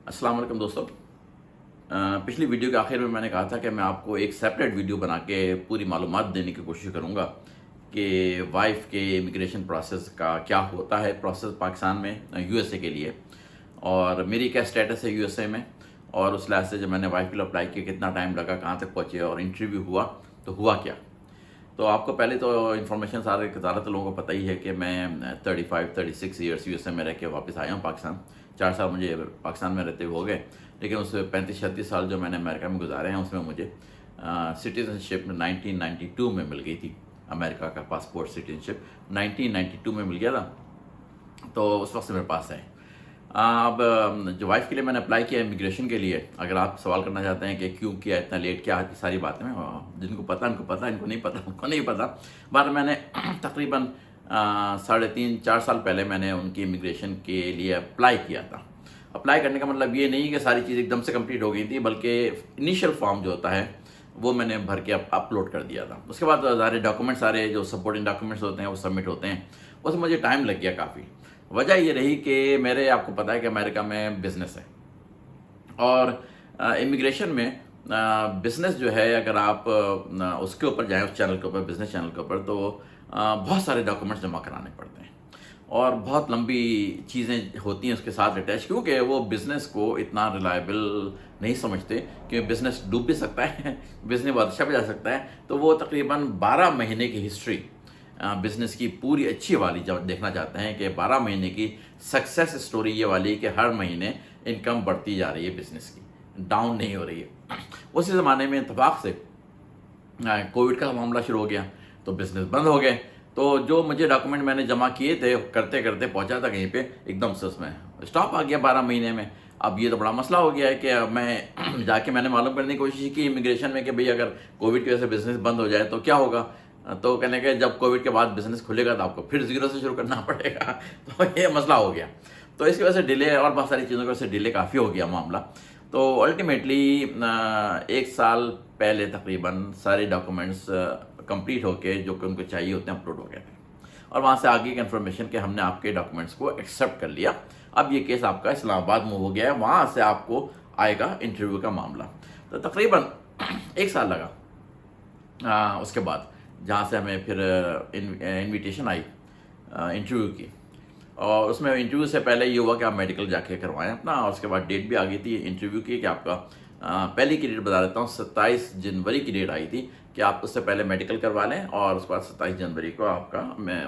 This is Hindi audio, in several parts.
अस्सलाम वालेकुम दोस्तों। पिछली वीडियो के आखिर में मैंने कहा था कि मैं आपको एक सेपरेट वीडियो बना के पूरी मालूमात देने की कोशिश करूँगा कि वाइफ़ के इमिग्रेशन प्रोसेस का क्या होता है प्रोसेस पाकिस्तान में यूएसए के लिए, और मेरी क्या स्टेटस है यूएसए में, और उस लिहाज से जब मैंने वाइफ़ के लिए अप्लाई किया कितना टाइम लगा, कहाँ तक पहुँचे और इंटरव्यू हुआ तो हुआ क्या। तो आपको पहले तो इन्फॉर्मेशन ज़्यादातर लोगों को पता ही है कि मैं 35-36 ईयर्स यूएसए में रह के वापस आया हूँ पाकिस्तान। 4 साल मुझे पाकिस्तान में रहते हुए हो गए, लेकिन उस 35-36 साल जो मैंने अमेरिका में गुजारे हैं उसमें मुझे सिटीज़नशिप 1992 में मिल गई थी। अमेरिका का पासपोर्ट सिटीज़नशिप 1992 में मिल गया था, तो उस वक्त से मेरे पास है। अब जो वाइफ़ के लिए मैंने अप्लाई किया इमिग्रेशन के लिए, अगर आप सवाल करना चाहते हैं कि क्यों किया, इतना लेट किया, की सारी बातें में जिनको पता उनको पता, इनको नहीं पता उनको नहीं पता। बार मैंने तकरीबन 3.5-4 साल पहले मैंने उनकी इमिग्रेशन के लिए अप्लाई किया था। अप्लाई करने का मतलब ये नहीं कि सारी चीज़ एकदम से कंप्लीट हो गई थी, बल्कि इनिशियल फॉर्म जो होता है वो मैंने भर के अपलोड कर दिया था। उसके बाद सारे डॉक्यूमेंट, सारे जो सपोर्टिंग डॉक्यूमेंट्स होते हैं वो सबमिट होते हैं। उसमें मुझे टाइम लग गया काफ़ी। वजह ये रही कि मेरे, आपको पता है कि अमेरिका में बिज़नेस है, और इमिग्रेशन में बिज़नेस जो है, अगर आप उसके ऊपर जाएँ, उस चैनल के ऊपर, बिज़नेस चैनल के ऊपर, तो बहुत सारे डॉक्यूमेंट्स जमा कराने पड़ते हैं और बहुत लंबी चीज़ें होती हैं उसके साथ अटैच, क्योंकि वो बिज़नेस को इतना रिलायबल नहीं समझते कि बिज़नेस डूब भी सकता है बिज़नेस बहुत अच्छा भी जा सकता है। तो वो तकरीबन 12 महीने की हिस्ट्री बिज़नेस की पूरी अच्छी वाली जब देखना चाहते हैं कि 12 महीने की सक्सेस स्टोरी ये वाली कि हर महीने इनकम बढ़ती जा रही है बिज़नेस की, डाउन नहीं हो रही है। उसी ज़माने में इत्तेफाक से कोविड का मामला शुरू हो गया तो बिज़नेस बंद हो गए। तो जो मुझे डॉक्यूमेंट मैंने जमा किए थे, करते करते पहुंचा था कहीं पे, एकदम से उसमें स्टॉप आ गया 12 महीने में। अब ये तो बड़ा मसला हो गया है कि अब मैं जाके मैंने मालूम करने की कोशिश की इमिग्रेशन में कि भाई अगर कोविड की वजह से बिज़नेस बंद हो जाए तो क्या होगा। तो कहने के जब कोविड के बाद बिज़नेस खुलेगा तो आपको फिर ज़ीरो से शुरू करना पड़ेगा तो ये मसला हो गया। तो इसकी वजह से डिले और बहुत सारी चीज़ों की वजह से डिले काफ़ी हो गया मामला। तो अल्टीमेटली 1 साल पहले तकरीबन सारे डॉक्यूमेंट्स कंप्लीट होके जो कि उनको चाहिए होते हैं अपलोड हो गए थे, और वहाँ से आगे की इन्फॉर्मेशन कि हमने आपके डॉक्यूमेंट्स को एक्सेप्ट कर लिया। अब ये केस आपका इस्लामाबाद मूव हो गया है, वहाँ से आपको आएगा इंटरव्यू का मामला। तो तकरीबन 1 साल लगा। उसके बाद जहाँ से हमें फिर इनविटेशन आई इंटरव्यू की, और उसमें इंटरव्यू से पहले ये हुआ कि आप मेडिकल जाके करवाएं अपना, और उसके बाद डेट भी आ गई थी इंटरव्यू की कि आपका पहले की डेट बता देता हूँ, 27 जनवरी की डेट आई थी कि आप उससे पहले मेडिकल करवा लें, और उसके बाद 27 जनवरी को आपका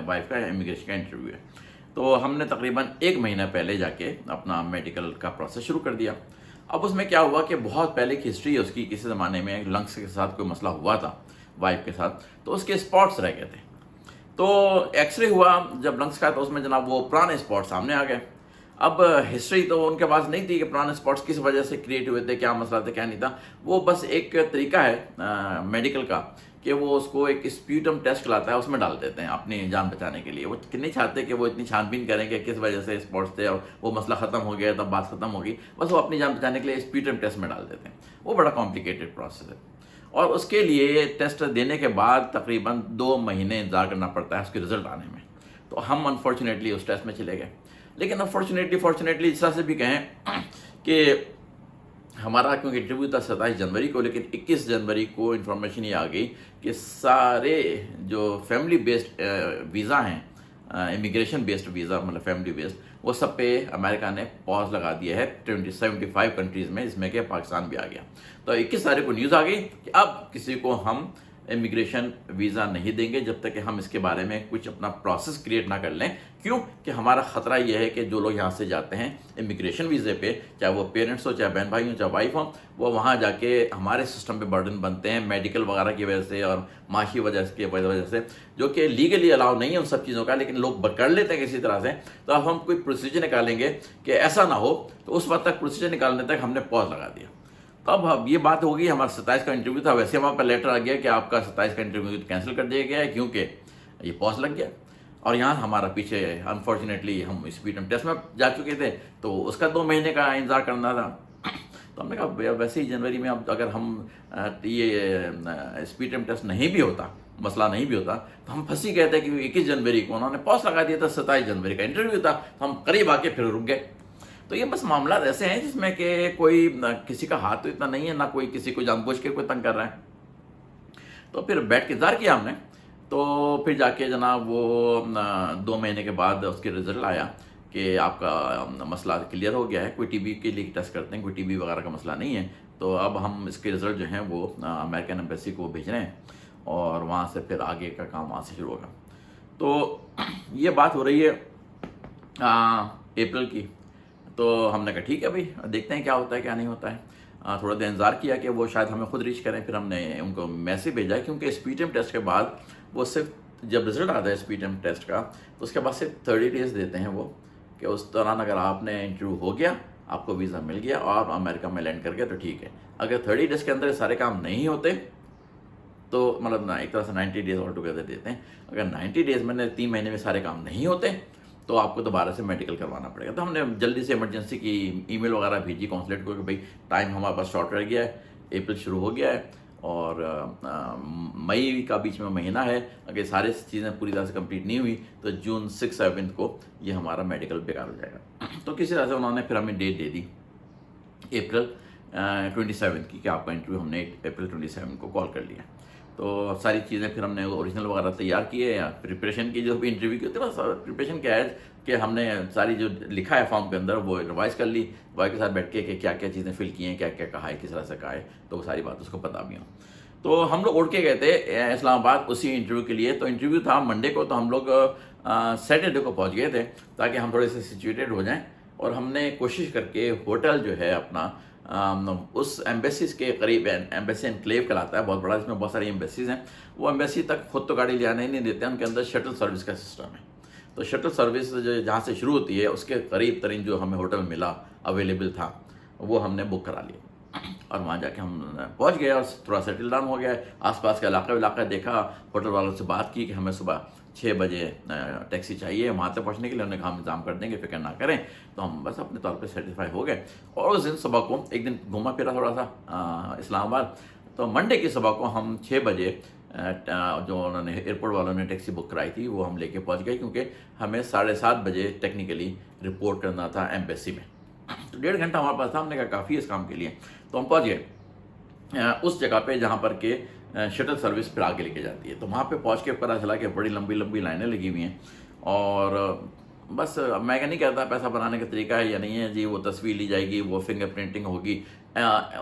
वाइफ का इमिग्रेशन का इंटरव्यू है। तो हमने तकरीबन 1 महीना पहले जाके अपना मेडिकल का प्रोसेस शुरू कर दिया। अब उसमें क्या हुआ कि बहुत पहले की हिस्ट्री है उसकी, किसी ज़माने में लंग्स के साथ कोई मसला हुआ था वाइफ के साथ, तो उसके स्पॉट्स रह गए थे। तो एक्सरे हुआ जब लंग्स का, तो उसमें जनाब वो पुराने स्पॉट सामने आ गए। अब हिस्ट्री तो उनके पास नहीं थी कि पुराने स्पॉट्स किस वजह से क्रिएट हुए थे, क्या मसला था क्या नहीं था। वो बस एक तरीका है मेडिकल का कि वो उसको एक स्प्यूटम टेस्ट लाता है, उसमें डाल देते हैं अपनी जान बचाने के लिए। वो नहीं चाहते कि वो इतनी छानबीन करें कि किस वजह से स्पॉट्स थे और वो मसला ख़त्म हो गया तब बात ख़त्म होगी, बस वो अपनी जान बचाने के लिए स्प्यूटम टेस्ट में डाल देते हैं। वो बड़ा कॉम्प्लिकेटेड प्रोसेस है, और उसके लिए टेस्ट देने के बाद तकरीबन 2 महीने इंतज़ार करना पड़ता है उसके रिज़ल्ट आने में। तो हम अनफॉर्चुनेटली उस टेस्ट में चले गए, लेकिन अनफॉर्चुनेटली फॉर्चुनेटली इस तरह से भी कहें कि हमारा क्योंकि इंटरव्यू था 27 जनवरी को, लेकिन 21 जनवरी को इन्फॉर्मेशन ये आ गई कि सारे जो फैमिली बेस्ड वीज़ा हैं, इमिग्रेशन बेस्ड वीज़ा मतलब फैमिली बेस्ड, वो सब पे अमेरिका ने पॉज लगा दिया है 75 कंट्रीज़ में, इसमें कि पाकिस्तान भी आ गया। तो 21 तारीख को न्यूज़ आ गई कि अब किसी को हम इमिग्रेशन वीज़ा नहीं देंगे जब तक कि हम इसके बारे में कुछ अपना प्रोसेस क्रिएट ना कर लें। क्यों कि हमारा ख़तरा यह है कि जो लोग यहाँ से जाते हैं इमिग्रेशन वीज़े पे, चाहे वो पेरेंट्स हो, चाहे बहन भाई हो, चाहे वाइफ हो, वो वहाँ जाके हमारे सिस्टम पे बर्डन बनते हैं मेडिकल वगैरह की वजह से और माशी वजह से, जो कि लीगली अलाउ नहीं है उन सब चीज़ों का, लेकिन लोग कर लेते हैं किसी तरह से। तो अब हम कोई प्रोसीजर निकालेंगे कि ऐसा ना हो, तो उस वक्त तक प्रोसीजर निकालने तक हमने पॉज लगा दिया। तो अब ये बात होगी, हमारा 27 का इंटरव्यू था, वैसे वहाँ पर लेटर आ गया कि आपका 27 का इंटरव्यू कैंसिल कर दिया गया है क्योंकि ये पॉज लग गया। और यहाँ हमारा पीछे अनफॉर्चुनेटली हम स्पीडम टेस्ट में जा चुके थे, तो उसका 2 महीने का इंतज़ार करना था। तो हमने कहा वैसे ही जनवरी में अब अगर हम ये स्पीडम टेस्ट नहीं भी होता, मसला नहीं भी होता, तो हम फंसी गए थे कि 21 जनवरी को उन्होंने पॉज लगा दिया था, 27 जनवरी का इंटरव्यू था, तो हम करीब आके फिर रुक गए। तो ये बस मामला ऐसे हैं जिसमें कि कोई किसी का हाथ तो इतना नहीं है, ना कोई किसी को जानबूझ के कोई तंग कर रहा है। तो फिर बैठ के इंतज़ार किया हमने। तो फिर जाके जनाब वो 2 महीने के बाद उसके रिज़ल्ट आया कि आपका मसला क्लियर हो गया है, कोई टीबी के लिए टेस्ट करते हैं, कोई टीबी वगैरह का मसला नहीं है। तो अब हम इसके रिज़ल्ट जो हैं वो अमेरिकन एम्बेसी को भेज रहे हैं और वहाँ से फिर आगे का काम वहाँ से शुरू होगा। तो ये बात हो रही है अप्रैल की। तो हमने कहा ठीक है भाई, देखते हैं क्या होता है क्या नहीं होता है। थोड़ा देर इंतज़ार किया कि वो शायद हमें खुद रीच करें, फिर हमने उनको मैसेज भेजा क्योंकि स्पीड टेस्ट के बाद वो सिर्फ जब रिज़ल्ट आता है स्पीड टेस्ट का तो उसके बाद सिर्फ 30 डेज़ देते हैं वो, कि उस दौरान अगर आपने इंटरव्यू हो गया, आपको वीज़ा मिल गया और आप अमेरिका में लैंड कर गए तो ठीक है। अगर 30 डेज़ के अंदर सारे काम नहीं होते तो मतलब ना एक तरह से 90 डेज़ ऑल टुगेदर देते हैं। अगर 90 डेज़ में 3 महीने में सारे काम नहीं होते तो आपको दोबारा से मेडिकल करवाना पड़ेगा। तो हमने जल्दी से इमरजेंसी की ईमेल वगैरह भेजी कॉन्सुलेट को कि भाई टाइम हमारे पास शॉर्ट रह गया है, अप्रैल शुरू हो गया है और मई का बीच में महीना है, अगर सारी चीज़ें पूरी तरह से कंप्लीट नहीं हुई तो जून 6-7 को ये हमारा मेडिकल बेकार हो जाएगा। तो किसी तरह से उन्होंने फिर हमें डेट दे दी अप्रैल 27 की कि आपका इंटरव्यू, हमने अप्रैल 27 को कॉल कर लिया। तो सारी चीज़ें फिर हमने ओरिजिनल वगैरह तैयार किए या प्रिपरेशन की, जो भी इंटरव्यू की होती है बस प्रिपरेशन क्या है कि हमने सारी जो लिखा है फॉर्म के अंदर वो रिवाइज कर ली, बॉय के साथ बैठ के कि क्या क्या चीज़ें फिल की हैं, क्या क्या कहा है, किस तरह से कहा है, तो वो सारी बात उसको पता भी हो। तो हम लोग उड़ के गए थे इस्लामाबाद उसी इंटरव्यू के लिए। तो इंटरव्यू था मंडे को, तो हम लोग सैटरडे को पहुंच गए थे ताकि हम थोड़े से सिचुएटेड हो जाएं। और हमने कोशिश करके होटल जो है अपना उस एम्बेसीज के करीब, एम्बेसी एनक्लेव कहलाता है, बहुत बड़ा, इसमें बहुत सारी एम्बेसीज हैं, वो एम्बेसी तक खुद तो गाड़ी ले आने नहीं देते हैं, उनके अंदर शटल सर्विस का सिस्टम है। तो शटल सर्विस जो जहाँ से शुरू होती है उसके करीब तरीन जो हमें होटल मिला अवेलेबल था वो हमने बुक करा लिया और वहाँ जाके हम पहुँच गए और थोड़ा सेटल डाउन हो गया। आसपास का इलाका देखा, होटल वालों से बात की कि हमें सुबह 6 बजे टैक्सी चाहिए वहाँ तक पहुँचने के लिए। उन्होंने कहा हम इंतजाम कर देंगे, फिक्र ना करें। तो हम बस अपने तौर पे सेटिस्फाई हो गए और उस दिन सुबह को एक दिन घूमा फिरा थोड़ा सा इस्लामाबाद। तो मंडे की सुबह को हम 6 बजे जो उन्होंने एयरपोर्ट वालों ने टैक्सी बुक कराई थी वो हम लेके पहुँच गए, क्योंकि हमें 7:30 बजे टेक्निकली रिपोर्ट करना था एम्बेसी में। तो 1.5 घंटा हमारे पास था, हमने कहा काफ़ी इस काम के लिए। तो हम पहुँच गए उस जगह पे जहाँ पर के शटल सर्विस फिर आगे लेके जाती है। तो वहाँ पे पहुँच के पता चला कि बड़ी लंबी लंबी लाइनें लगी हुई हैं और बस मैं क्या नहीं कहता पैसा बनाने का तरीका है या नहीं है जी, वो तस्वीर ली जाएगी, वो फिंगर प्रिंटिंग होगी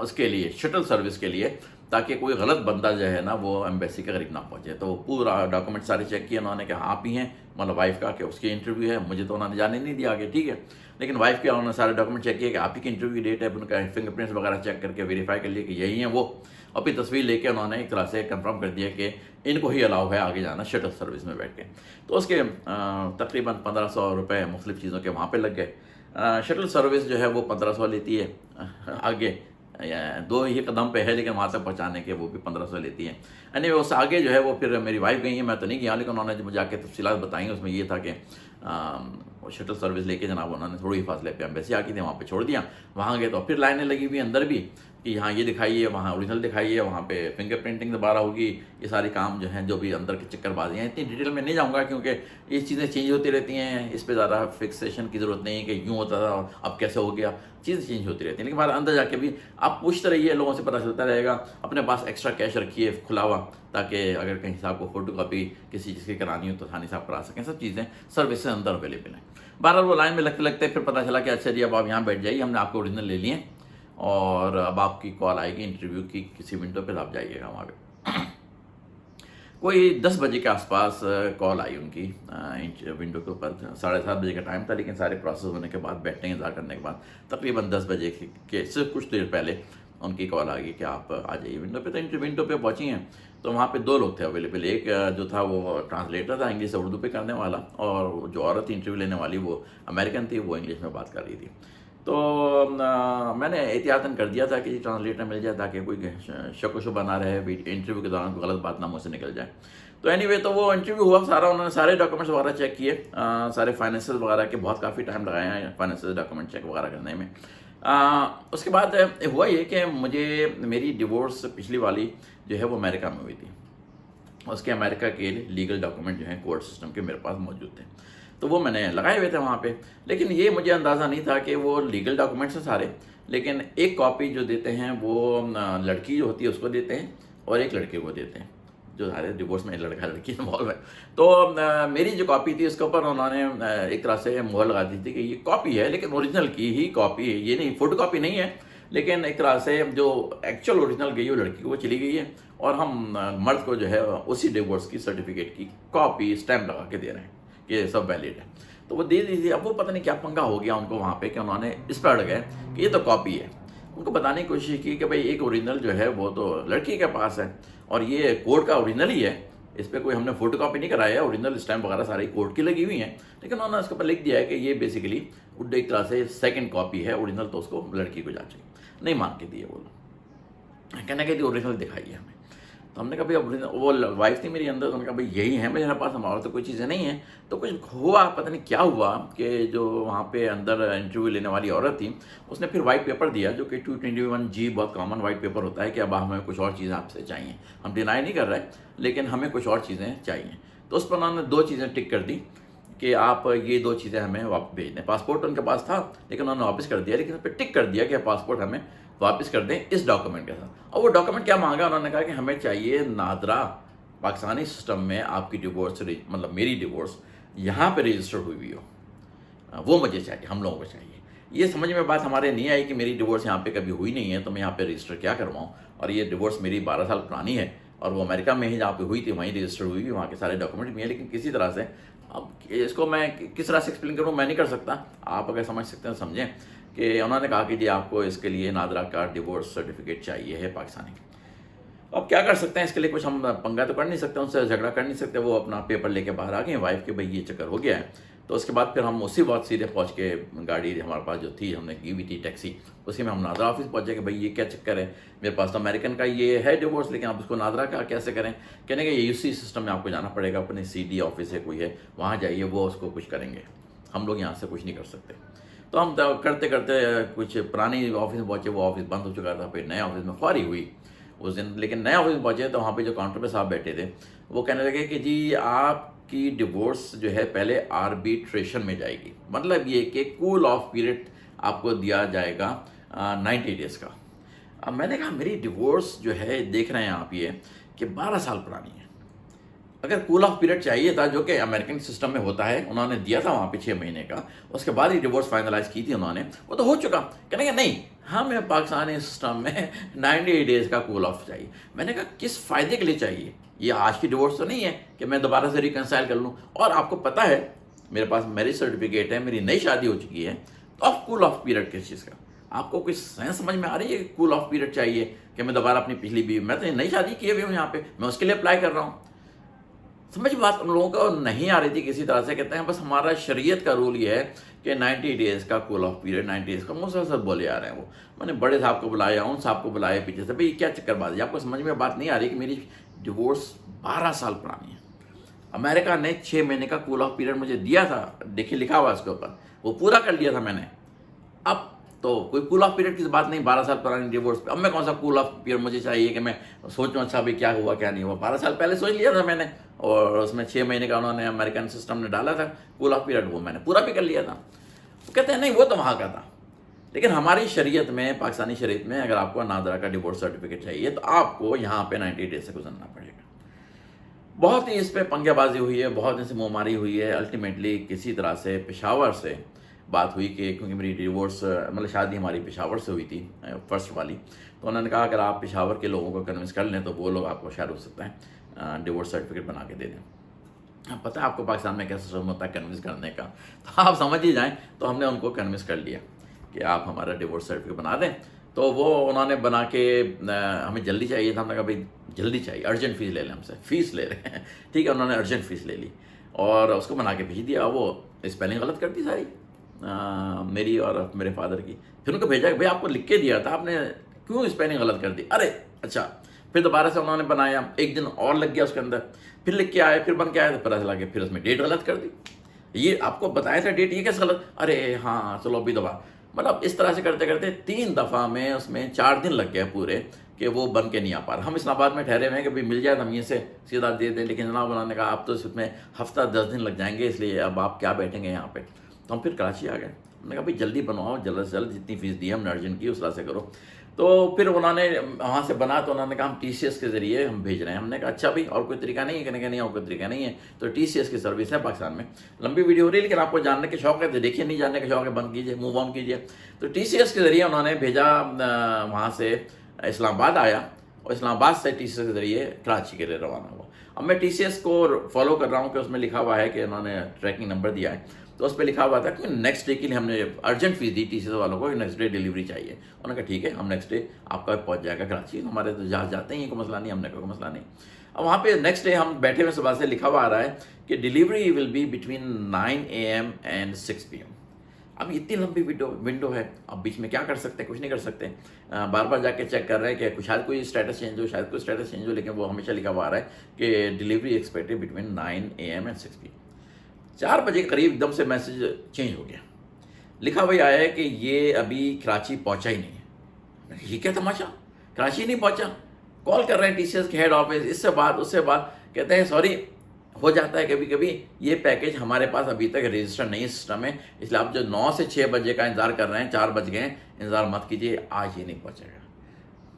उसके लिए, शटल सर्विस के लिए, ताकि कोई गलत बंदा जो है ना वो एम्बेसी के करीब ना पहुँचे। तो पूरा डॉक्यूमेंट सारे चेक किए उन्होंने कि हाँ आप ही हैं, मतलब वाइफ का, कि उसकी इंटरव्यू है। मुझे तो उन्होंने जाने नहीं दिया आगे, ठीक है, लेकिन वाइफ के उन्होंने सारे डॉक्यूमेंट चेक किए कि आप ही की इंटरव्यू डेट है, उनका फिंगरप्रिंट्स वगैरह चेक करके वेरीफाई कर लिए कि यही है वो, और फिर तस्वीर लेके उन्होंने एक तरह से कंफर्म कर दिया कि इनको ही अलाउ है आगे जाना शटल सर्विस में बैठ के। तो उसके तकरीबन 1500 रुपये मुख्तलिफ चीज़ों के वहाँ पे लग गए। शटल सर्विस जो है वो 1500 लेती है आगे, 2 ही कदम पे है, लेकिन वहाँ तक पहुँचाने के वो भी 1500 लेती है। यानी उस आगे जो है वो फिर मेरी वाइफ गई है, मैं तो नहीं गया, लेकिन उन्होंने जब जाके तफसीलात बताई उसमें ये था कि शटल सर्विस लेके जनाब उन्होंने थोड़ी ही फासले पे एम्बेसी आकी थी, वहाँ पे छोड़ दिया। वहाँ गए तो फिर लाइनें लगी हुई अंदर भी कि यहाँ ये दिखाइए, वहाँ ओरिजिनल दिखाइए, वहाँ पे फिंगर प्रिंटिंग दोबारा होगी, ये सारे काम जो हैं जो भी अंदर की चक्करबाजियाँ, इतनी डिटेल में नहीं जाऊँगा क्योंकि ये चीज़ें चेंज होती रहती हैं, इस पर ज़्यादा फिक्सेशन की ज़रूरत नहीं है कि यूँ होता था और अब कैसे हो गया, चीज़ें चेंज होती रहती हैं। लेकिन बाहर अंदर जाके भी आप पूछते रहिए, लोगों से पता चलता रहेगा। अपने पास एक्स्ट्रा कैश रखिए खुला हुआ, ताकि अगर कहीं से आपको फोटो कॉपी किसी चीज़ की करानी हो तो आसानी से आप करा सकें। सब चीज़ें सर्विस अंदर अवेलेबल हैं। बहरहाल वो लाइन में लगते लगते फिर पता चला कि अच्छा जी अब आप यहाँ बैठ जाइए, हमने आपको ओरिजिनल ले लिए और अब आपकी कॉल आएगी इंटरव्यू की किसी विंडो पे, आप जाइएगा वहाँ पे। कोई 10 बजे के आसपास कॉल आई उनकी विंडो के ऊपर। 7:30 बजे का टाइम था, लेकिन सारे प्रोसेस होने के बाद, बैठने इंतजार करने के बाद तकरीबन 10 बजे के सिर्फ कुछ देर पहले उनकी कॉल आ गई कि आप आ जाइए विंडो पे। तो विंडो पे पहुँची हैं तो वहाँ पे 2 लोग थे अवेलेबल। एक जो था वो ट्रांसलेटर था, इंग्लिश से उर्दू पे करने वाला, और जो औरत इंटरव्यू लेने वाली वो अमेरिकन थी, वो इंग्लिश में बात कर रही थी। तो मैंने एहतियातन कर दिया था कि ट्रांसलेटर मिल जाए ताकि कोई शक व शुबा ना रहे, इंटरव्यू के दौरान कोई गलत बात ना मुँह से निकल जाए। तो एनीवे तो वो इंटरव्यू हुआ सारा, उन्होंने सारे डॉक्यूमेंट्स वगैरह चेक किए, सारे फाइनेंशियल वगैरह के, बहुत काफ़ी टाइम लगाया है फाइनेंशियल डॉक्यूमेंट चेक वगैरह करने में। उसके बाद हुआ ये कि मुझे मेरी डिवोर्स पिछली वाली जो है वो अमेरिका में हुई थी, उसके अमेरिका के लीगल डॉक्यूमेंट जो हैं कोर्ट सिस्टम के मेरे पास मौजूद थे। तो वो मैंने लगाए हुए थे वहाँ पे। लेकिन ये मुझे अंदाज़ा नहीं था कि वो लीगल डॉक्यूमेंट्स हैं सारे, लेकिन एक कॉपी जो देते हैं वो लड़की जो होती है उसको देते हैं और एक लड़के को देते हैं, जो सारे डिवोर्स में लड़का लड़की इन्वॉल्व है। तो मेरी जो कॉपी थी उसके ऊपर उन्होंने एक तरह से मुहर लगा दी थी कि ये कॉपी है, लेकिन ओरिजिनल की ही कॉपी है, ये नहीं फोटो कॉपी नहीं है। लेकिन एक तरह से जो एक्चुअल ओरिजिनल गई वो लड़की को वो चली गई है, और हम मर्द को जो है उसी डिवोर्स की सर्टिफिकेट की कॉपी स्टैम्प लगा के दे रहे हैं कि ये सब वैलिड है। तो वो दे दी थी। अब वो पता नहीं क्या पंगा हो गया उनको वहाँ पे कि उन्होंने इस पर अड़ गए कि ये तो कॉपी है। उनको बताने की कोशिश की कि भाई एक ओरिजिनल जो है वो तो लड़की के पास है और ये कोर्ट का ओरिजिनल ही है, इस पर कोई हमने फोटो कॉपी नहीं कराया है, ओरिजिनल स्टैम्प वगैरह सारी कोर्ट की लगी हुई हैं। लेकिन उन्होंने उसके ऊपर लिख दिया है कि ये बेसिकली एक तरह से सेकंड कॉपी है, ओरिजिनल तो उसको लड़की को जाना चाहिए। नहीं मान के दिए वो लोग, कहने के ओरिजिनल दिखाइए हमें। तो हमने कहा भाई ओरिजिनल, वो वाइफ थी मेरी अंदर, तो उन्होंने कहा भाई यही है मेरे पास, हमारा तो कोई चीज़ें नहीं है। तो कुछ हुआ, पता नहीं क्या हुआ कि जो वहाँ पे अंदर इंटरव्यू लेने वाली औरत थी उसने फिर वाइट पेपर दिया, जो कि 221G बहुत कॉमन वाइट पेपर होता है कि अब हमें कुछ और चीज़ें आपसे चाहिए। हम डिनाई नहीं कर रहे, लेकिन हमें कुछ और चीज़ें चाहिए। तो उस पर उन्होंने 2 चीज़ें टिक कर दी कि आप ये 2 चीज़ें हमें वापस भेज दें। पासपोर्ट उनके पास था लेकिन उन्होंने वापस कर दिया, लेकिन उस पर टिक कर दिया कि पासपोर्ट हमें वापस कर दें इस डॉक्यूमेंट के साथ। और वो डॉक्यूमेंट क्या मांगा, उन्होंने कहा कि हमें चाहिए नादरा पाकिस्तानी सिस्टम में आपकी डिवोर्स, मतलब मेरी डिवोर्स यहाँ पे रजिस्टर्ड हुई हो, वो मुझे चाहिए, हम लोगों को चाहिए। ये समझ में बात हमारे नहीं आई कि मेरी डिवोर्स यहाँ पे कभी हुई नहीं है, तो मैं यहाँ पे रजिस्टर क्या करवाऊँ। और ये डिवोर्स मेरी 12 साल पुरानी है और वो अमेरिका में ही जहाँ पे हुई थी वहीं रजिस्टर हुई, वहाँ के सारे डॉक्यूमेंट भी हैं। लेकिन किसी तरह से अब इसको मैं किस तरह से एक्सप्लेन करूँ, मैं नहीं कर सकता। आप अगर समझ सकते हैं समझें कि उन्होंने कहा कि जी आपको इसके लिए नादरा का डिवोर्स सर्टिफिकेट चाहिए है पाकिस्तानी। अब क्या कर सकते हैं, इसके लिए कुछ हम पंगा तो कर नहीं सकते, उनसे झगड़ा कर नहीं सकते। वो अपना पेपर लेके बाहर आ गए वाइफ के, भाई ये चक्कर हो गया है। तो उसके बाद फिर हम उसी वक्त सीधे पहुंच के, गाड़ी हमारे पास जो थी हमने की हुई थी टैक्सी, उसी में हम नादरा ऑफिस पहुंचे कि भाई ये क्या चक्कर है, मेरे पास तो अमेरिकन का ये है डिवोर्स, लेकिन आप उसको नादरा का कैसे करें। कहने के यूसी सिस्टम में आपको जाना पड़ेगा, अपने CD ऑफिस है कोई है वहाँ जाइए, वो उसको कुछ करेंगे, हम लोग यहाँ से कुछ नहीं कर सकते। तो हम करते करते कुछ पुरानी ऑफिस में पहुँचे, वो ऑफिस बंद हो चुका था, फिर नए ऑफिस में ख्वारी हुई उस दिन। लेकिन नए ऑफिस में पहुँचे तो वहाँ पे जो काउंटर पे साहब बैठे थे वो कहने लगे कि जी आपकी डिवोर्स जो है पहले आर्बिट्रेशन में जाएगी, मतलब ये कि कूल ऑफ पीरियड आपको दिया जाएगा 90 डेज़ का। अब मैंने कहा मेरी डिवोर्स जो है देख रहे हैं आप ये कि 12 साल पुरानी है, अगर कूल ऑफ पीरियड चाहिए था जो कि अमेरिकन सिस्टम में होता है, उन्होंने दिया था वहाँ पे 6 महीने का, उसके बाद ही डिवोर्स फाइनलाइज की थी उन्होंने, वो तो हो चुका। कहने का नहीं हमें पाकिस्तानी सिस्टम में 90 डेज़ का कूल ऑफ चाहिए। मैंने कहा किस फ़ायदे के लिए चाहिए, ये आज की डिवोर्स तो नहीं है कि मैं दोबारा से रिकनसाइल कर लूँ। और आपको पता है मेरे पास मैरिज सर्टिफिकेट है, मेरी नई शादी हो चुकी है, तो अब कूल ऑफ पीरियड किस चीज़ का, आपको कुछ सेंस समझ में आ रही है कि कूल ऑफ पीरियड चाहिए कि मैं दोबारा अपनी पिछली बीवी, मैं तो नई शादी किए हुए हूँ यहाँ पे, मैं उसके लिए अप्लाई कर रहा हूँ। समझ बात उन लोगों को नहीं आ रही थी किसी तरह से। कहते हैं बस हमारा शरीयत का रूल ये है कि 90 डेज़ का कूल ऑफ पीरियड, 90 डेज़ का मुसलसल बोले आ रहे हैं वो। मैंने बड़े साहब को बुलाया, उन साहब को बुलाया पीछे से, भाई क्या चक्कर बात है, आपको समझ में बात नहीं आ रही कि मेरी डिवोर्स 12 साल पुरानी है, अमेरिका ने 6 महीने का कूल ऑफ पीरियड मुझे दिया था, देखिए लिखा हुआ उसके ऊपर, वो पूरा कर लिया था मैंने। अब तो कोई कूल ऑफ पीरियड की बात नहीं, 12 साल पुरानी डिवोर्स पे अब मैं कौन सा कूल ऑफ पीरियड मुझे चाहिए कि मैं सोचूं अच्छा भाई क्या हुआ क्या नहीं हुआ। 12 साल पहले सोच लिया था मैंने, और उसमें 6 महीने का उन्होंने अमेरिकन सिस्टम ने डाला था कूल ऑफ पीरियड, वो मैंने पूरा भी कर लिया था। वो कहते हैं नहीं वो तो वहाँ का था, लेकिन हमारी शरीयत में, पाकिस्तानी शरीयत में अगर आपको नादरा का डिवोर्स सर्टिफिकेट चाहिए तो आपको यहाँ पे 90 डेज से गुजरना पड़ेगा। बहुत ही इस पर पंगेबाजी हुई है, बहुत इनसे मुँहमारी हुई है। अल्टीमेटली किसी तरह से पेशावर से बात हुई कि क्योंकि मेरी डिवोर्स मतलब शादी हमारी पेशावर से हुई थी फर्स्ट वाली, तो उन्होंने कहा अगर आप पेशावर के लोगों को कन्विंस कर लें तो वो लोग आपको शायद हो सकता है डिवोर्स सर्टिफिकेट बना के दे दें। पता है आपको पाकिस्तान में कैसा सिस्टम होता है कन्विंस करने का, तो आप समझ ही जाएँ। तो हमने उनको कन्विंस कर लिया कि आप हमारा डिवोर्स सर्टिफिकेट बना दें। तो वो उन्होंने बना के, हमें जल्दी चाहिए था, हमने कहा भाई जल्दी चाहिए, अर्जेंट फ़ीस ले लें हमसे, फ़ीस ले रहे हैं ठीक है। उन्होंने अर्जेंट फ़ीस ले ली और उसको बना के भेज दिया। वो स्पेलिंग गलत कर दी सारी मेरी और मेरे फादर की। फिर उनको भेजा कि भाई आपको लिख के दिया था, आपने क्यों स्पेलिंग गलत कर दी। अरे अच्छा, फिर दोबारा से उन्होंने बनाया, एक दिन और लग गया उसके अंदर, फिर लिख के आए, फिर बन के आया, तो पता चला फिर उसमें डेट गलत कर दी। ये आपको बताया था डेट, ये कैसे गलत, अरे हाँ चलो अभी दोबारा। मतलब इस तरह से करते करते 3 दफ़ा में उसमें 4 दिन लग गए पूरे कि वो बन के नहीं आ पा रहा। हम इस्लामाबाद में ठहरे हुए हैं कि भाई मिल जाए तो हम यहीं से सीधा दे दें, लेकिन जनाब उन्होंने कहा आप तो इसमें हफ्ता 10 दिन लग जाएंगे, इसलिए अब आप क्या बैठेंगे यहाँ पे। तो हम फिर कराची आ गए। हमने कहा भाई जल्दी बनवाओ, जल्द से जल्द, जितनी फ़ीस दी है हमने अर्जेंट की उस तरह से करो। तो फिर उन्होंने वहाँ से बना तो उन्होंने कहा हम TCS के ज़रिए हम भेज रहे हैं। हमने कहा अच्छा भाई और कोई तरीका नहीं है? कहने का नहीं और कोई तरीका नहीं है। तो TCS की सर्विस है पाकिस्तान में। लंबी वीडियो हो रही है लेकिन आपको जानने के शौक है तो देखिए, नहीं जानने के शौक है बंद कीजिए, मूव ऑन कीजिए। तो TCS के ज़रिए उन्होंने भेजा, वहाँ से इस्लामाबाद आया और इस्लामाबाद से TCS के ज़रिए कराची के लिए रवाना हुआ। अब मैं TCS को फॉलो कर रहा हूँ कि उसमें लिखा हुआ है कि उन्होंने ट्रैकिंग नंबर दिया है, तो उस पर लिखा हुआ था कि नेक्स्ट डे के लिए हमने अर्जेंट फीस दी TCS वालों को, नेक्स्ट डे डिलीवरी चाहिए। उन्होंने कहा ठीक है, हम नेक्स्ट डे आपका पहुंच जाएगा कराची, हमारे तो जहाज़ जाते ही, कोई मसला नहीं। हमने कोई मसला नहीं। अब वहाँ पे नेक्स्ट डे हम बैठे हुए सुबह से लिखा हुआ आ रहा है कि delivery will be between 9 AM and 6 PM। अब इतनी लंबी विंडो है, अब बीच में क्या कर सकते हैं? कुछ नहीं कर सकते। बार बार जाके चेक कर रहे हैं कि शायद कोई स्टेटस चेंज हो, शायद कोई स्टेटस चेंज हो, लेकिन वो हमेशा लिखा हुआ आ रहा है कि delivery expected between 9 AM and 6 PM। 4 बजे के करीब एकदम से मैसेज चेंज हो गया। लिखा भाई आया है कि ये अभी कराची पहुंचा ही नहीं है। मैंने कहा, ये क्या तमाशा, कराची नहीं पहुंचा? कॉल कर रहे हैं TCS के हेड ऑफिस, इससे बात उससे बात, कहते हैं सॉरी हो जाता है कभी कभी, ये पैकेज हमारे पास अभी तक रजिस्टर नहीं सिस्टम में, इसलिए आप जो 9 से 6 बजे का इंतजार कर रहे हैं, 4 बज गए, इंतजार मत कीजिए, आज ये नहीं पहुंचेगा।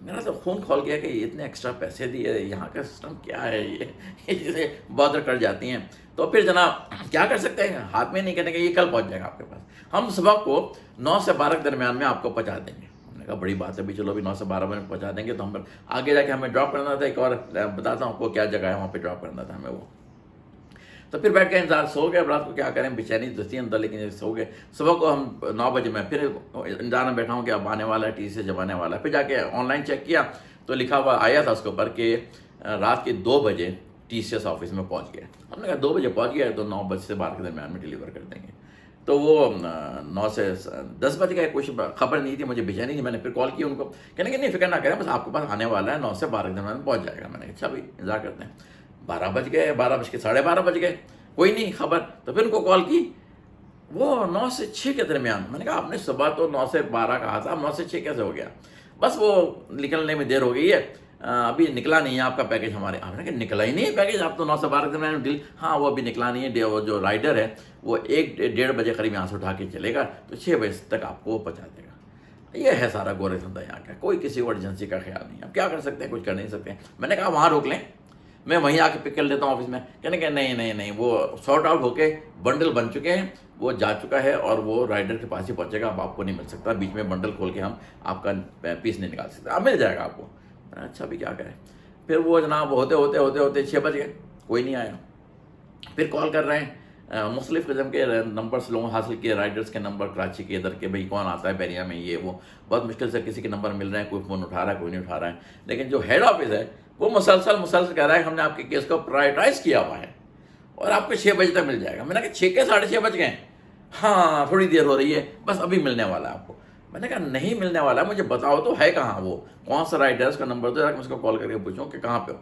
मेरा तो खून खोल गया कि इतने एक्स्ट्रा पैसे दिए, यहाँ का सिस्टम क्या है ये चीज़ें बॉदर कर जाती हैं। तो फिर जनाब क्या कर सकते हैं, हाथ में नहीं कहने का ये कल पहुँच जाएगा आपके पास, हम सुबह को 9 से 12 के दरमियान में आपको पहुँचा देंगे। हमने कहा बड़ी बात है, अभी चलो अभी 9 से 12 बजे पहुँचा देंगे। तो हम आगे जाके हमें ड्रॉप करना था, एक और बताता हूँ आपको क्या जगह है वहाँ पर ड्रॉप करना था हमें वो। तो फिर बैठ के इंतजार, सो गए। अब रात को क्या करें, बेचैनी तो थी अंदर, लेकिन सो गए। सुबह को हम 9 बजे मैं फिर इंतजार में बैठा हूँ कि अब आने वाला है, TCS जब आने वाला है। फिर जाके ऑनलाइन चेक किया तो लिखा हुआ आया था उसके ऊपर कि रात के 2 बजे TCS ऑफिस में पहुँच गया। हमने कहा 2 बजे पहुँच गया तो 9 बजे से 12 के दरमियान में डिलीवर कर देंगे। तो वो 9 से 10 बज गए, कुछ खबर नहीं थी, मुझे बेचैनी थी। मैंने फिर कॉल किया उनको, कहने कि नहीं फिक्र ना करें, बस आपके पास आने वाला है, 9 से 12 के दरमियान में पहुँच जाएगा। मैंने कहा अच्छा भाई इंतजार करते हैं। 12 बज गए, 12 बज के 12:30 बज गए, कोई नहीं खबर। तो फिर उनको कॉल की, वो 9 से 6 के दरमियान। मैंने कहा आपने सुबह तो 9 से 12 कहा था, 9 से 6 कैसे हो गया? बस वो निकलने में देर हो गई है, अभी निकला नहीं है आपका पैकेज हमारे। हमने कहा निकला ही नहीं है पैकेज, आप तो 9 से 12 के दरमियान डील। हाँ वो अभी निकला नहीं है, वो जो राइडर है वो 1-1:30 बजे करीब यहाँ से उठा के चलेगा, तो 6 बजे तक आपको वो पहुँचा देगा। ये है सारा गोरे धंधा यहाँ का, कोई किसी को अर्जेंसी का ख्याल नहीं। अब क्या कर सकते हैं, कुछ कर नहीं सकते। मैंने कहा वहाँ रोक लें, मैं वहीं आके पिक कर लेता हूँ ऑफिस में। कहने के नहीं, वो सॉर्ट आउट होके बंडल बन चुके हैं, वो जा चुका है और वो राइडर के पास ही पहुँचेगा, अब आपको नहीं मिल सकता। बीच में बंडल खोल के हम आपका पीस नहीं निकाल सकते, अब मिल जाएगा आपको। अच्छा भी क्या करें। फिर वो जनाब होते 6 बज गए, कोई नहीं आया। फिर कॉल कर रहे हैं, मुख्तलिफ किस्म के नंबर्स लोगों हासिल किए, राइडर्स के नंबर कराची के इधर के, भाई कौन आता है बैरिया में, ये वो बहुत मुश्किल से किसी के नंबर मिल रहे हैं, कोई फ़ोन उठा रहा है, कोई नहीं उठा रहा है। लेकिन जो हेड ऑफिस है वो मुसलसल कह रहा है हमने आपके केस को प्रायोरिटाइज किया हुआ है और आपको 6 बजे तक मिल जाएगा। मैंने कहा 6 के 6:30 बज गए, हाँ थोड़ी देर हो रही है, बस अभी मिलने वाला है आपको। मैंने कहा नहीं मिलने वाला, मुझे बताओ तो है कहाँ, वो कौन सा राइडर, उसका नंबर दो, मैं उसको कॉल करके पूछूँ कि कहाँ पे हो।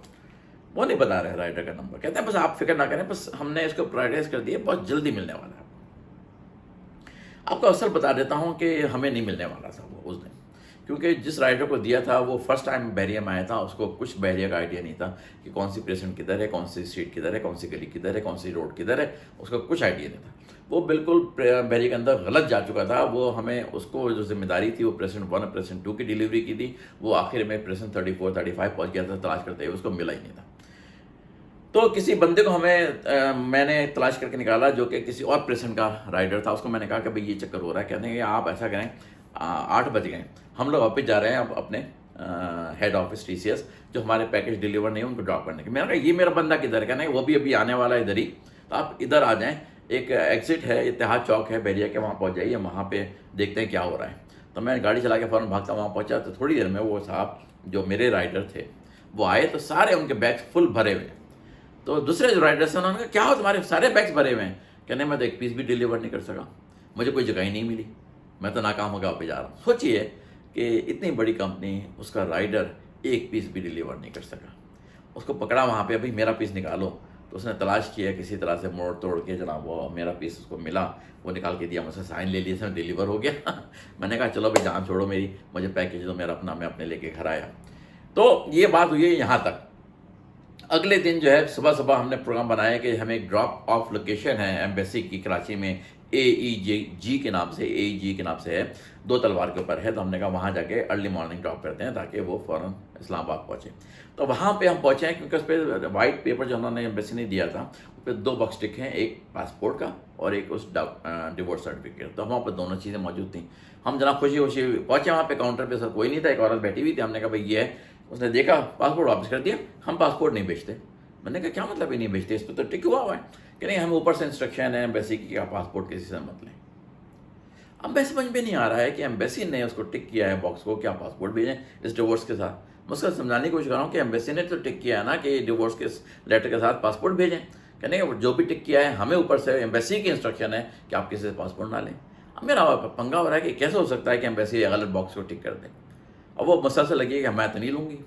वो नहीं बता रहे राइडर का नंबर, कहते हैं बस आप फिक्र ना करें, बस हमने इसको प्रायोरिटाइज कर दिया, बहुत जल्दी मिलने वाला है। आपको असल बता देता हूँ कि हमें नहीं मिलने वाला था वो उस दिन, क्योंकि जिस राइडर को दिया था वो फर्स्ट टाइम बैरिया में आया था, उसको कुछ बैरिया का आइडिया नहीं था कि कौन सी प्रेसिडेंट किधर है, कौन सी स्ट्रीट किधर है, कौन सी गली किधर है, कौन सी रोड किधर है, उसका कुछ आइडिया नहीं था। वो बिल्कुल बैरिया के अंदर गलत जा चुका था। वो हमें उसको जो जिम्मेदारी थी वो प्रेसिडेंट 1 और प्रेसिडेंट 2 की डिलीवरी की थी, वो आखिर में प्रेसिडेंट 34-35 पहुँच गया था, तलाश करते हुए उसको मिला ही नहीं था। तो किसी बंदे को मैंने तलाश करके निकाला जो कि किसी और प्रेसिडेंट का राइडर था। उसको मैंने कहा कि भाई ये चक्कर हो रहा है, कहते हैं कि आप ऐसा करें, 8 बज गए, हम लोग वापस जा रहे हैं अब अपने हेड ऑफिस TCS, जो हमारे पैकेज डिलीवर नहीं है उनको ड्रॉप करने के। मैंने कहा ये मेरा बंदा किधर, कहना वो भी अभी आने वाला है इधर ही, तो आप इधर आ जाएँ, एक एग्जिट है, इत्तेहाद चौक है बैरिया के, वहाँ पहुँच जाइए, वहाँ पे देखते हैं क्या हो रहा है। तो मैं गाड़ी चला के फ़ौरन भागता वहाँ पहुँचा। तो थोड़ी देर में वो साहब जो मेरे राइडर थे वो आए, तो सारे उनके बैग्स फुल भरे हुए। तो दूसरे जो राइडर्स हैं उन्होंने कहा क्या हो तुम्हारे सारे बैग्स भरे हुए हैं? कहने मैं तो एक पीस भी डिलीवर नहीं कर सका, मुझे कोई जगह ही नहीं मिली, मैं तो नाकाम हो गया, वापस जा रहा हूँ। सोचिए कि इतनी बड़ी कंपनी, उसका राइडर एक पीस भी डिलीवर नहीं कर सका, उसको पकड़ा वहाँ पे, अभी मेरा पीस निकालो। तो उसने तलाश किया किसी तरह से, मोड़ तोड़ के जनाब वो मेरा पीस उसको मिला, वो निकाल के दिया, मुझसे साइन ले लिया, सब डिलीवर हो गया। मैंने कहा चलो भाई जान छोड़ो मेरी, मुझे पैकेज दो मेरा अपना, मैं अपने लेके घर आया। तो ये बात हुई है यहाँ तक। अगले दिन जो है सुबह सुबह हमने प्रोग्राम बनाया कि हमें एक ड्रॉप ऑफ लोकेशन है एम्बेसी की कराची में, AEG के नाम से, AEG के नाम से है, 2 तलवार के ऊपर है। तो हमने कहा वहाँ जाके अर्ली मॉर्निंग ड्रॉप करते हैं ताकि वो फ़ौरन इस्लामाबाद पहुँचे। तो वहाँ पे हम पहुँचे हैं क्योंकि उस पर वाइट पेपर जो उन्होंने एम्बेसी ने दिया था उस पर 2 बॉक्स टिक हैं, एक पासपोर्ट का और एक उस डिवोर्स सर्टिफिकेट। तो वहाँ पर दोनों चीज़ें मौजूद थी। हम जनाब खुशी खुशी पहुँचे वहाँ पे, काउंटर पे सर कोई नहीं था, एक औरत बैठी हुई थी। हमने कहा भाई ये है, उसने देखा पासपोर्ट वापस कर दिया। हम पासपोर्ट नहीं बेचते। मैंने कहा क्या मतलब ये नहीं बेचते, इस पर तो टिक हुआ है कि नहीं, हम ऊपर से इंस्ट्रक्शन है एम्बेसी की आप पासपोर्ट किसी से मत लें। अब मैं समझ में नहीं आ रहा है कि एम्बेसी ने उसको टिक किया है बॉक्स को, क्या पासपोर्ट भेजें इस डिवोर्स के साथ। मैं उसका समझाने की कोशिश कर रहा हूँ कि एम्बेसी ने तो टिक किया है ना कि डिवोर्स के लेटर के साथ पासपोर्ट भेजें। कहने जो भी टिक किया है हमें ऊपर से एम्बेसी की इंस्ट्रक्शन है कि आप किसी से पासपोर्ट ना लें। अब मेरा पंगा हो रहा है कि कैसे हो सकता है कि एम्बेसी गलत बॉक्स को टिक कर दे। अब वो मसला से लगी कि मैं तो नहीं लूँगी।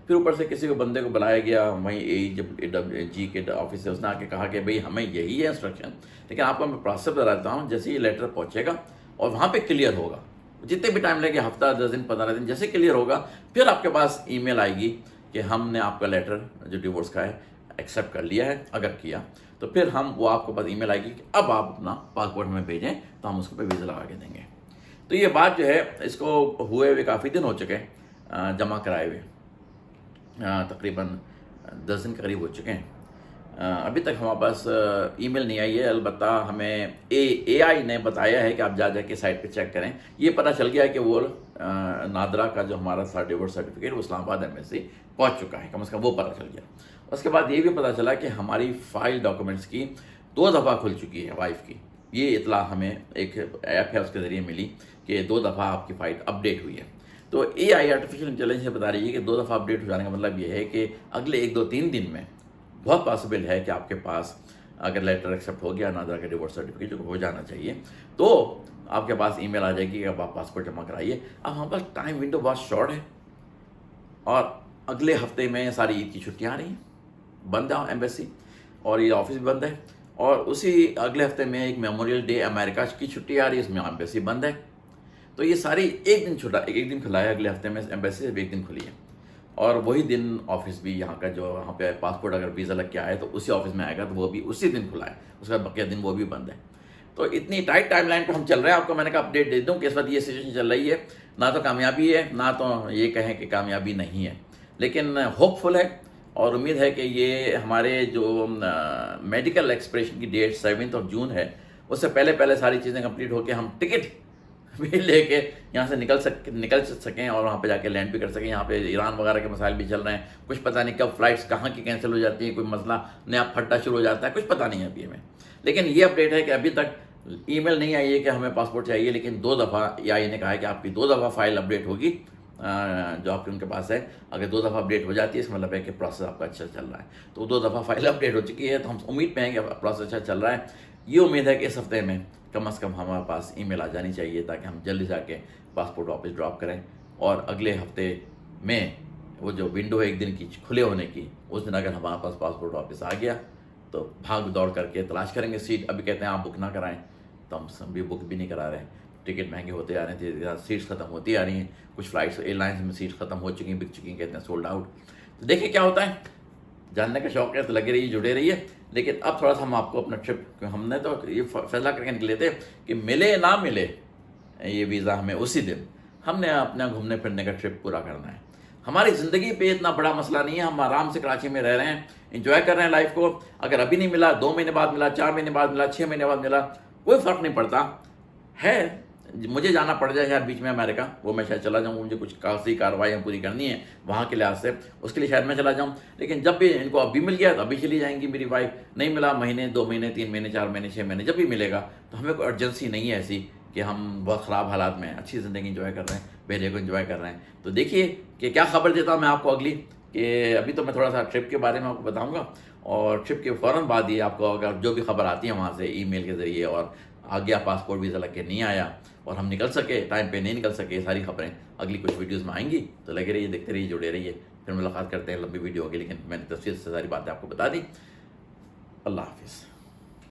फिर ऊपर से किसी को बंदे को बुलाया गया वहीं AEG के ऑफिस से, उसने आके कहा कि भाई हमें यही है इंस्ट्रक्शन, लेकिन आपको मैं प्रोसेस बताता हूँ। जैसे ये लेटर पहुँचेगा और वहाँ पे क्लियर होगा, जितने भी टाइम लगे, हफ्ता 10 दिन 15 दिन, जैसे क्लियर होगा फिर आपके पास ईमेल आएगी कि हमने आपका लेटर जो डिवोर्स का है एक्सेप्ट कर लिया है। अगर किया तो फिर हम वो आपके पास ईमेल आएगी कि अब आप अपना पासपोर्ट हमें भेजें, तो हम उसको पे वीज़ा लगा के देंगे। तो ये बात जो है इसको हुए हुए काफ़ी दिन हो चुके हैं, जमा कराए हुए तकरीबन 10 दिन करीब हो चुके हैं। अभी तक हमारे पास ईमेल नहीं आई है। अलबत्ता हमें AI ने बताया है कि आप जा के साइट पे चेक करें। ये पता चल गया है कि वो नादरा का जो हमारा था डिवोर्स सर्टिफिकेट वो इस्लामाबाद एम्बेसी पहुंच चुका है, कम से कम वो पता चल गया। उसके बाद ये भी पता चला कि हमारी फ़ाइल डॉक्यूमेंट्स की 2 दफ़ा खुल चुकी है वाइफ की। ये इतला हमें एक ऐप है उसके ज़रिए मिली कि 2 दफ़ा आपकी फ़ाइल अपडेट हुई है। तो AI आर्टिफिशियल इंटेलिजेंस बता रही है कि 2 दफ़ा अपडेट हो जाने का मतलब ये है कि अगले 1-2-3 दिन में बहुत पॉसिबल है कि आपके पास अगर लेटर एक्सेप्ट हो गया नादरा का डिवोर्स सर्टिफिकेट जो हो जाना चाहिए, तो आपके पास ईमेल आ जाएगी कि अब आप पासपोर्ट जमा कराइए। अब हमारे पास टाइम विंडो बहुत शॉर्ट है और अगले हफ्ते में सारी ईद की छुट्टियाँ आ रही हैं, बंद है एम्बेसी और ये ऑफिस भी बंद है। और उसी अगले हफ्ते में एक मेमोरियल डे अमेरिका की छुट्टी आ रही है, इसमें एम्बेसी बंद है। तो ये सारी एक दिन खुला है अगले हफ्ते में, एम्बेसी सिर्फ एक दिन खुली है और वही दिन ऑफिस भी यहाँ का जो वहाँ पे पासपोर्ट अगर वीज़ा लग के आए तो उसी ऑफिस में आएगा, तो वो भी उसी दिन खुला है, उसका बकिया दिन वो भी बंद है। तो इतनी टाइट टाइमलाइन पे हम चल रहे हैं। आपको मैंने कहा अपडेट दे दूँ कि इस वक्त ये सिचुएशन चल रही है, ना तो कामयाबी है ना तो ये कहें कि कामयाबी नहीं है, लेकिन होपफुल है और उम्मीद है कि ये हमारे जो मेडिकल एक्सप्रेशन की डेट 7 जून है उससे पहले पहले सारी चीज़ें कंप्लीट होकर हम टिकट भी लेके यहाँ से निकल सकें और वहाँ पे जाके लैंड भी कर सकें। यहाँ पे ईरान वगैरह के मसाइल भी चल रहे हैं, कुछ पता नहीं कब फ्लाइट्स कहाँ की कैंसिल हो जाती हैं, कोई मसला नया फट्टा शुरू हो जाता है, कुछ पता नहीं है अभी हमें। लेकिन ये अपडेट है कि अभी तक ईमेल नहीं आई है कि हमें पासपोर्ट चाहिए, लेकिन 2 दफ़ा AI ने कहा है कि आपकी 2 दफ़ा फाइल अपडेट होगी जो आपके उनके पास है। अगर 2 दफ़ा अपडेट हो जाती है इसका मतलब है कि प्रोसेस आपका अच्छा चल रहा है। तो 2 दफ़ा फाइल अपडेट हो चुकी है, तो हम उम्मीद में हैं कि प्रोसेस अच्छा चल रहा है। ये उम्मीद है कि इस हफ्ते में कम से कम हमारे पास ईमेल आ जानी चाहिए ताकि हम जल्दी से आके पासपोर्ट वापस ड्रॉप करें और अगले हफ्ते में वो जो विंडो है एक दिन की खुले होने की, उस दिन अगर हमारे पास पासपोर्ट वापस आ गया तो भाग दौड़ करके तलाश करेंगे सीट। अभी कहते हैं आप बुक ना कराएं, तो हम भी बुक भी नहीं करा रहे हैं। टिकट महंगे होते आ रहे हैं, सीट्स ख़त्म होती आ रही हैं, कुछ फ़्लाइट्स एयरलाइंस में सीट्स ख़त्म हो चुकी हैं, बिक चुकी हैं, कहते हैं सोल्ड आउट। तो देखिए क्या होता है, जानने का शौक है तो लगे रहिए, जुड़े रहिए। लेकिन अब थोड़ा सा हम आपको अपना ट्रिप, हमने तो ये फैसला करके निकले थे कि मिले ना मिले ये वीज़ा हमें उसी दिन, हमने अपना घूमने फिरने का ट्रिप पूरा करना है। हमारी ज़िंदगी पे इतना बड़ा मसला नहीं है, हम आराम से कराची में रह रहे हैं, इंजॉय कर रहे हैं लाइफ को। अगर अभी नहीं मिला, 2 महीने बाद मिला, 4 महीने बाद मिला, 6 महीने बाद मिला, कोई फ़र्क नहीं पड़ता है। मुझे जाना पड़ जाए यार बीच में अमेरिका, वो मैं शायद चला जाऊँ, मुझे कुछ कागजी कार्रवाइयाँ पूरी करनी है वहाँ के लिहाज से, उसके लिए शायद मैं चला जाऊँ। लेकिन जब भी इनको अभी मिल गया तो अभी चली जाएंगी मेरी वाइफ, नहीं मिला महीने 2 महीने 3 महीने 4 महीने 6 महीने, जब भी मिलेगा। तो हमें कोई अर्जेंसी नहीं है ऐसी कि हम बहुत ख़राब हालात में अच्छी ज़िंदगी इंजॉय कर रहे हैं, बेटे को इंजॉय कर रहे हैं। तो देखिए कि क्या खबर देता हूँ मैं आपको अगली, कि अभी तो मैं थोड़ा सा ट्रिप के बारे में आपको बताऊँगा और ट्रिप के फ़ौरन बाद ही आपको अगर जो भी खबर आती है वहाँ से ईमेल के ज़रिए और आ गया पासपोर्ट वीज़ा लग के नहीं आया और हम निकल सके टाइम पे नहीं निकल सके, सारी खबरें अगली कुछ वीडियोस में आएंगी। तो लगे रहिए, देखते रहिए, जुड़े रहिए। फिर मुलाकात करते हैं, लंबी वीडियो होगी लेकिन मैंने तफसील से सारी बातें आपको बता दी। अल्लाह हाफिज़।